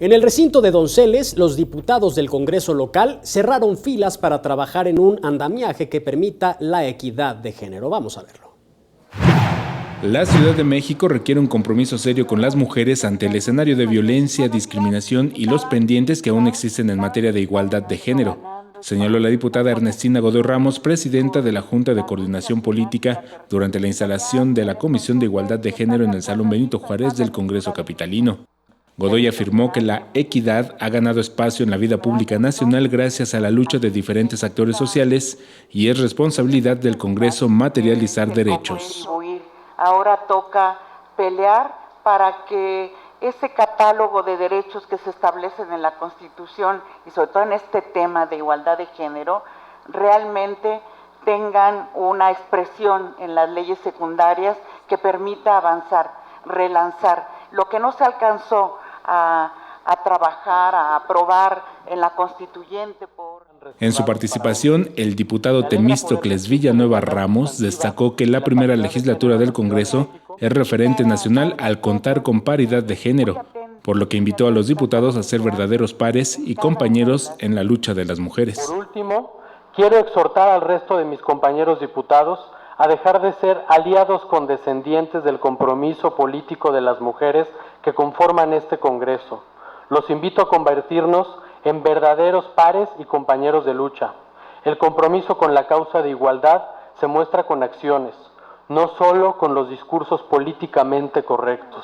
En el recinto de Donceles, los diputados del Congreso local cerraron filas para trabajar en un andamiaje que permita la equidad de género. Vamos a verlo. La Ciudad de México requiere un compromiso serio con las mujeres ante el escenario de violencia, discriminación y los pendientes que aún existen en materia de igualdad de género, señaló la diputada Ernestina Godoy Ramos, presidenta de la Junta de Coordinación Política, durante la instalación de la Comisión de Igualdad de Género en el Salón Benito Juárez del Congreso capitalino. Godoy afirmó que la equidad ha ganado espacio en la vida pública nacional gracias a la lucha de diferentes actores sociales y es responsabilidad del Congreso materializar derechos. Ahora toca pelear para que ese catálogo de derechos que se establecen en la Constitución y sobre todo en este tema de igualdad de género realmente tengan una expresión en las leyes secundarias que permita avanzar, relanzar lo que no se alcanzó a trabajar, a aprobar en la constituyente. En su participación, el diputado Temístocles Villanueva Ramos destacó que la primera legislatura del Congreso es referente nacional al contar con paridad de género, por lo que invitó a los diputados a ser verdaderos pares y compañeros en la lucha de las mujeres. Por último, quiero exhortar al resto de mis compañeros diputados a dejar de ser aliados condescendientes del compromiso político de las mujeres que conforman este Congreso. Los invito a convertirnos en verdaderos pares y compañeros de lucha. El compromiso con la causa de igualdad se muestra con acciones, no solo con los discursos políticamente correctos.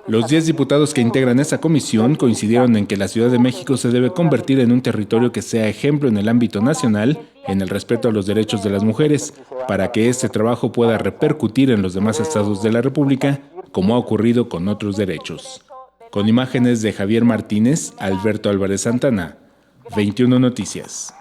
Los 10 diputados que integran esta comisión coincidieron en que la Ciudad de México se debe convertir en un territorio que sea ejemplo en el ámbito nacional, en el respeto a los derechos de las mujeres, para que este trabajo pueda repercutir en los demás estados de la República, como ha ocurrido con otros derechos. Con imágenes de Javier Martínez, Alberto Álvarez Santana, 21 Noticias.